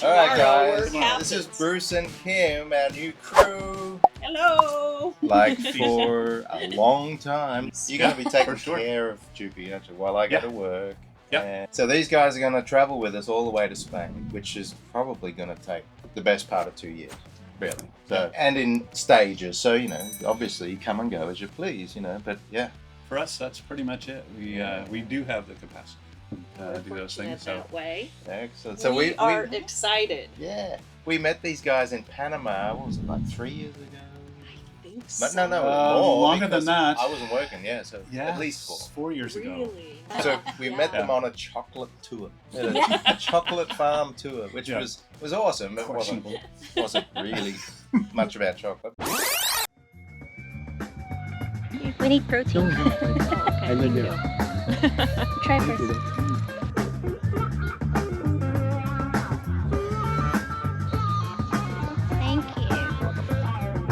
Alright Tomorrow, guys, we're this is captains. Bruce and Kim, our new crew. Hello. Like for a long time. You're going to be taking for sure. care of Jupiter, aren't you, while I go Yeah. to work. Yeah. And so these guys are going to travel with us all the way to Spain, which is probably going to take the best part of 2 years. Really. So, and in stages. So, you know, obviously you come and go as you please, you know, but yeah. For us, that's pretty much it. We do have the capacity to do those things. So That way. Excellent. So So we are excited. yeah. We met these guys in Panama, what was it, like 3 years ago? I think so. No, more. longer than because that. I wasn't working, so yeah, at least 4. 4 years ago. Really? So we met them Yeah. on a chocolate tour, a chocolate farm tour, which Yeah. was awesome. It wasn't really much about chocolate. We need protein. And then you Try first. Thank you.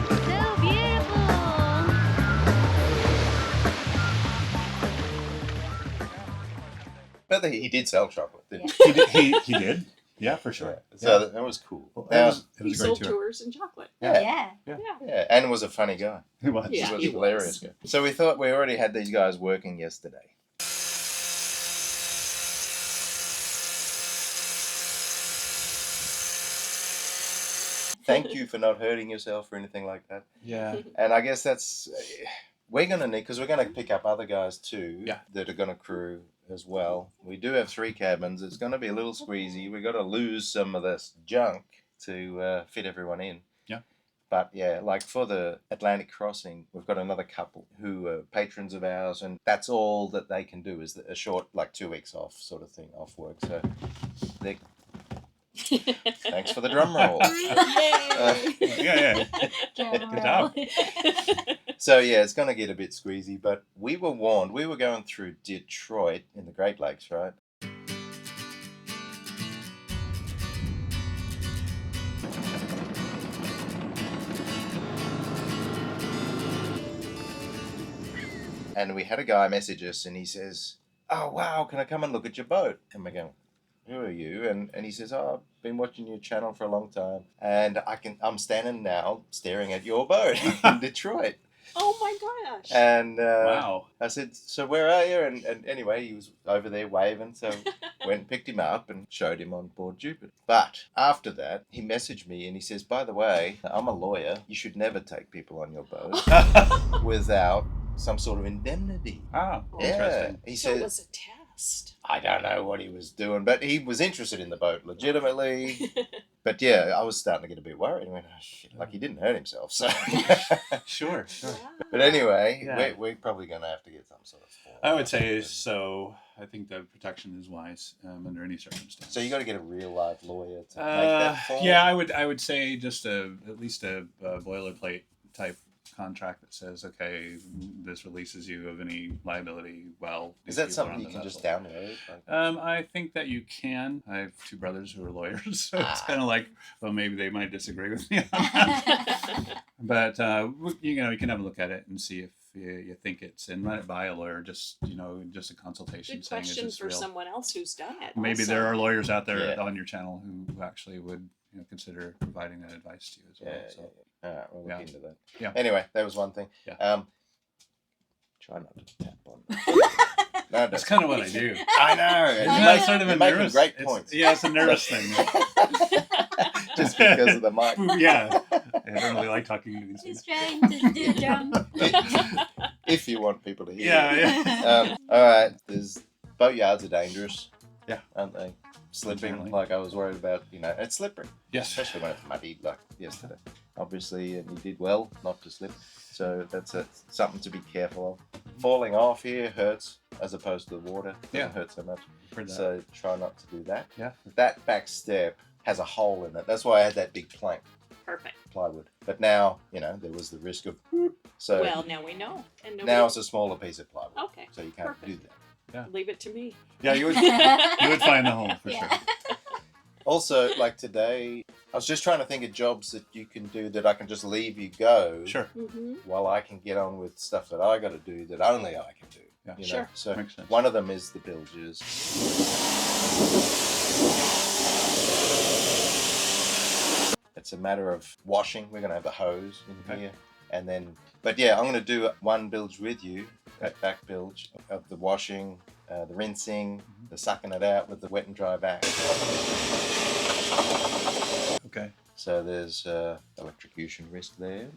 So beautiful. But he did sell chocolate, didn't He did. Yeah, for he? sure. So that was cool. Well, Now, it He was a sold great tour. tours and chocolate. yeah, Yeah. and was a funny guy. It was. Yeah. He was he hilarious. was. So we thought we already had these guys working yesterday. Thank you for not hurting yourself or anything like that. Yeah. And I guess that's we're going to need, because we're going to pick up other guys too Yeah. that are going to crew as well. We do have 3 cabins. It's going to be a little squeezy. We've got to lose some of this junk to fit everyone in. Yeah. But yeah, like for the Atlantic crossing, we've got another couple who are patrons of ours, and that's all that they can do is a short, like 2 weeks off sort of thing, off work. So they thanks for the drum roll. Yay! Yeah. Good job. So yeah, it's going to get a bit squeezy, but we were warned. We were going through Detroit in the Great Lakes, right? And we had a guy message us, and he says, "Oh wow, can I come and look at your boat?" And we're going, "Who are you?" And he says, "Oh, I've been watching your channel for a long time, and I'm standing now staring at your boat in Detroit." Oh my gosh. And Wow. I said, "So where are you?" And anyway, he was over there waving, so went and picked him up and showed him on board Jupiter. But after that, he messaged me and he says, "By the way, I'm a lawyer. You should never take people on your boat without some sort of indemnity." Ah, Yeah, interesting. he So it said, was a test. I don't know what he was doing, but he was interested in the boat legitimately. But yeah, I was starting to get a bit worried. I went, "Oh shit!" Like he didn't hurt himself, so. Sure. But anyway, Yeah. we're probably going to have to get some sort of form. I would say so. I think the protection is wise under any circumstance. So you got to get a real live lawyer to make that form. Yeah, I would say just at least a boilerplate type contract that says, okay, this releases you of any liability. Well, Is these that people are something on you the can just vessel. download? Like, I think that you can. I have 2 brothers who are lawyers, so it's kind of like, well, maybe they might disagree with me on that. But you can have a look at it and see if you think it's, and run it by a lawyer. Just just a consultation. Good saying, is question this for real? someone else who's done it. Maybe also. there are lawyers out there Yeah. on your channel who actually would consider providing that advice to you as well. yeah, So. yeah. All right, we'll look Yeah. into that. Yeah. Anyway, that was one thing. Yeah. Try not to tap on. No, That's kind of what I do. I know. Isn't You that make- sort of you're a making nervous? great points. Yeah, it's a nervous thing. Just because of the mic. Yeah. I don't really like talking to these He's things. trying to do a drum. If you want people to hear. Yeah. All right. Boatyards are dangerous. Yeah. Aren't they? Slipping, Certainly. like I was worried about. It's slippery, Yes. especially when it's muddy, like yesterday. Obviously, and you did well not to slip. So that's something to be careful of. Falling off here hurts as opposed to the water. Doesn't Yeah. hurt so much. Heard that. So try not to do that. Yeah. That back step has a hole in it. That's why I had that big plank, Perfect. plywood. But now, there was the risk of. So Well, now we know. And now it's a smaller piece of plywood. Okay. So you can't Perfect. do that. Leave it to me. Yeah, you would find the hole for Yeah. sure. Also, like today, I was just trying to think of jobs that you can do that I can just leave you go. Sure. Mm-hmm. While I can get on with stuff that I got to do that only I can do. Yeah. Sure. So Makes sense. one of them is the bilges. It's a matter of washing. We're going to have a hose in Okay. here. And then, but yeah, I'm going to do one bilge with you, that back bilge of the washing, the rinsing, the sucking it out with the wet and dry vac. Okay. So there's electrocution risk there.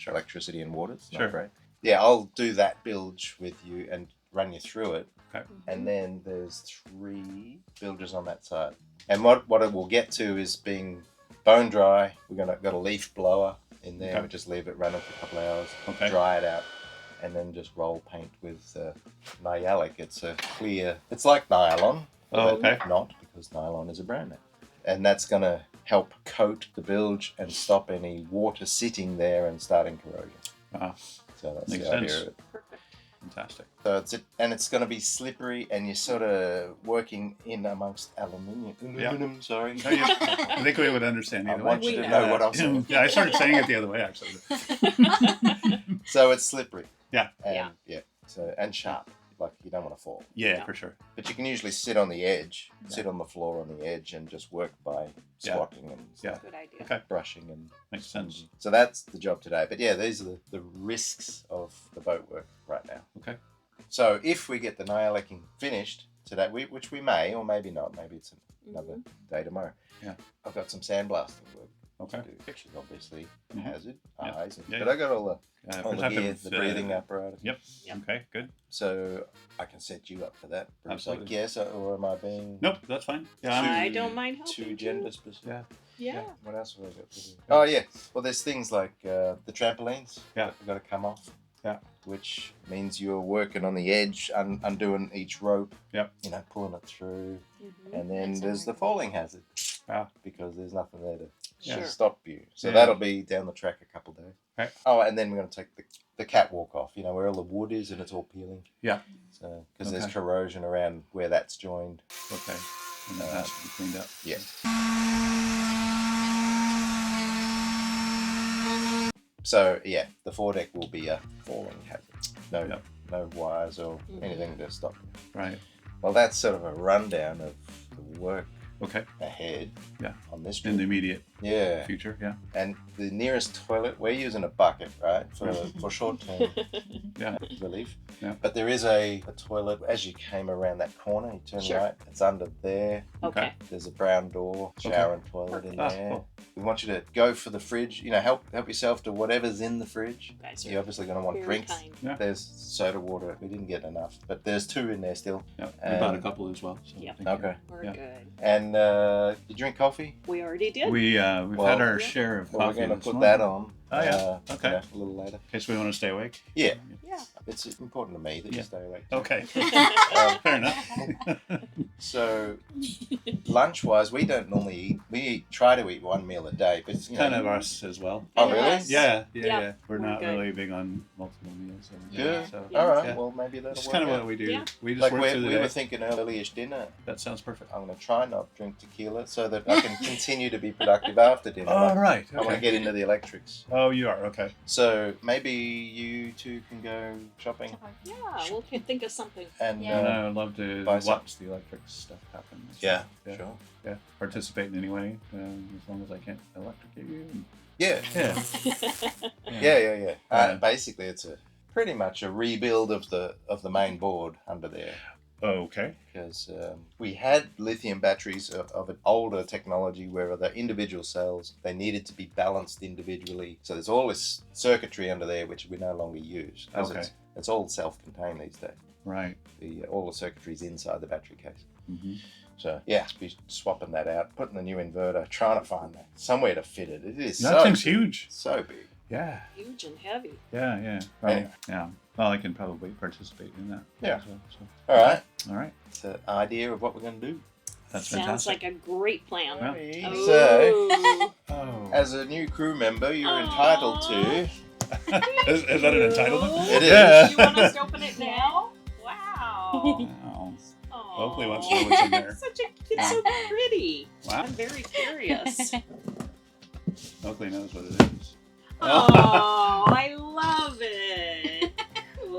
Electricity and water. It's not Sure. great. Yeah, I'll do that bilge with you and run you through it. Okay. And then there's 3 bilges on that side. And what it will get to is being bone dry. We're got a leaf blower in there. Okay. We just leave it running for a couple of hours, Okay. dry it out, and then just roll paint with Nyalic. It's a clear. It's like nylon. Oh, but okay. Not because nylon is a brand name, and that's going to help coat the bilge and stop any water sitting there and starting corrosion. Ah, So that's Makes the idea sense. of it. Perfect. fantastic. So it's going to be slippery, and you're sort of working in amongst aluminum. Sorry. No, I think we would understand I either want way. you to We know know. what I'm saying. Yeah, I started saying it the other way actually. So it's slippery. Yeah. And, yeah. So and sharp. Like you don't want to fall. Yeah, Yeah. for sure. But you can usually sit on the edge, sit on the floor on the edge, and just work by Yeah. squatting and Yeah. Good idea. Okay. brushing and. Makes sense. So that's the job today. But yeah, these are the risks of the boat work right now. Okay. So if we get the Nyalicking finished today, which we may or maybe not, maybe it's another day tomorrow. Yeah. I've got some sandblasting work Okay. to do, which is obviously a Mhm. hazard, Yeah. eyes. Yeah, But yeah. I got all the gear, protective, the breathing apparatus. Yep. Yep. Okay. Good. So I can set you up for that, Bruce, Absolutely. I guess, or am I being Nope, that's fine. Yeah. I'm- I don't mind helping. too too. gender specific? Yeah. Yeah. What else have I got to do? Oh yeah, well there's things like the trampolines. Yeah. That have got to come off. Yeah. Which means you're working on the edge, undoing each rope. Yep. Pulling it through, Mhm. and then That's there's the hard. falling hazard. Ah. Because there's nothing there to Yeah. Sure. stop you. So Yeah. that'll be down the track a couple of days. Okay. Oh, and then we're going to take the catwalk off. Where all the wood is and it's all peeling. Yeah. So because there's Okay. corrosion around where that's joined. Okay. And that has to be cleaned up. Yeah. So yeah, the foredeck will be a falling hazard. No, Yep. no wires or Mhm. anything to stop you. Right. Well, that's sort of a rundown of the work Okay. ahead. Yeah. On this In the trip. immediate Yeah. future. Yeah. And the nearest toilet, we're using a bucket, right, for short-term Yeah. relief. Yeah. But there is a toilet as you came around that corner. You turn Sure. right. It's under there. Okay. There's a brown door, shower and toilet in Ah, there. cool. We want you to go for the fridge. Help yourself to whatever's in the fridge. You guys You're are obviously going to want very drinks. kind. Yeah. There's soda water. We didn't get enough, but there's 2 in there still. Yeah. We bought a And- couple as well. So Yep. thank you. Okay. We're Yeah. good. And you drink coffee? We already did. We've Well, had our yeah. share of Well, coffee. we're going this to put morning. that on. Oh, yeah. Okay. A little later. In case we want to stay awake. Yeah. yeah. It's important to me that Yeah. you stay awake. Okay. Um, Fair enough. So, lunch-wise, we don't normally eat. We try to eat one meal a day, but It's kind of us as well. Oh, Kind of really? us. Yeah. Yeah. We're We're not good. really big on multiple meals. And, Good. So Yeah. All right. Yeah. Well, maybe that'll it's work kind of out. what we do. Yeah. We just Like work through the we day. were thinking early-ish dinner. That sounds perfect. I'm going to try not drink tequila so that I can continue to be productive after dinner. Oh, right. I want to Okay. get into the electrics. Oh, you are. Okay. So maybe you two can go shopping Yeah. We'll think of something. and Yeah. And I would love to Buy watch the electric stuff happen. yeah, Yeah. sure. Yeah. Participate in any way, as long as I can't electrocute you. Yeah, Yeah. yeah. Yeah. Basically, it's pretty much a rebuild of the main board under there. Okay. because we had lithium batteries of an older technology where the individual cells, they needed to be balanced individually. So there's all this circuitry under there which we no longer use. 'Cause Okay. It's all self-contained these days. Right. All the circuitry is inside the battery case. Mm-hmm. So yeah, be swapping that out, putting the new inverter, trying to find somewhere to fit it. It is That thing's huge. so big. Yeah. Huge and heavy. Yeah. Well, Anyway. yeah. Well, I can probably participate in that. Yeah. as well, so. All right, All right. it's an idea of what we're going to do. That's Sounds fantastic. like a great plan. Yeah. So, Ooh. Oh. as a new crew member, you're Aw. entitled to. is that an entitlement? It is. Yeah. You want us to open it now? Wow. Wow. Aw. Hopefully wants to know what's in there. It's so pretty. Wow. I'm very curious. Oakley knows what it is. Oh, I love it.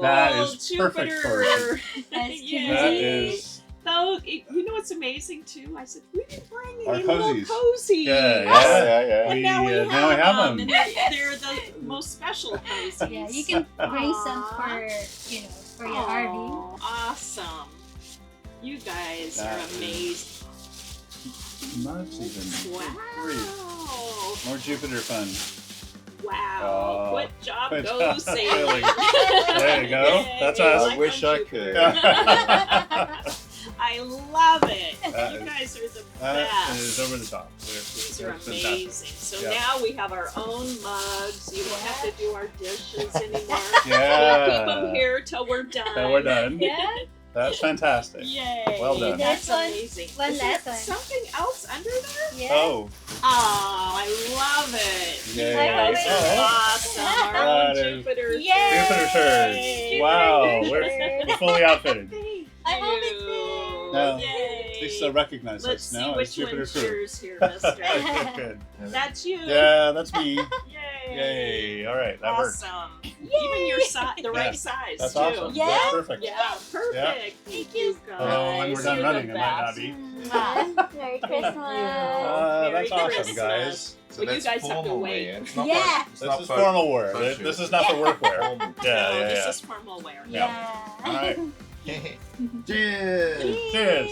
That Oh, is perfect for Jupiter. That's Yay. That is. So, you know what's amazing too? I said, we didn't bring Our any little cozies. cozies. Yeah, Yeah. And now we have, now we have them. And they're the most special cozies. Yeah, you can bring some for, for your RV. Aw, awesome. You guys That are is- amazing. Much even. Wow. More Jupiter fun. Wow. Oh, Good job, good go job sailing. There you go. Yay, That's I us. I wish on I Jupiter. could. I love it. That You is- guys are the That best. is over the top. These They're are amazing. So Yeah. now we have our own mugs. You don't have to do our dishes anymore. Yeah. We'll keep them here till we're done. Till we're done. Yeah. That's fantastic. Yay. Well done. That's There's one- amazing. one Is there last one. something else under there? Yeah. Oh, Oh, I love it. Yay. You guys Oh. are awesome. Our own That is- Jupiter. Yay. Jupiter shirts. Wow, we're fully outfitted. Thank I hope it's you. Now, Yay. They still recognize Let's us see now as which Jupiter one's crew. yours here, mister. Good, good. That's you. Yeah, that's me. Yay. Yay. All right, that works. Awesome. Even your size, the Yeah. right size, That's too. awesome. Yeah. That's perfect. Yeah, perfect. Thank you, guys. Although when we're done You're running, the it might not best. be. Merry Christmas. Merry That's awesome, Christmas. guys. So Well, you that's guys have to formal wait. wear. It's not Yeah. like- it's This not is for- formal wear. photo This shoot. is not for work wear. Formal. Yeah, No, yeah, this yeah. is formal wear. Yeah. All right. Cheers. Cheers.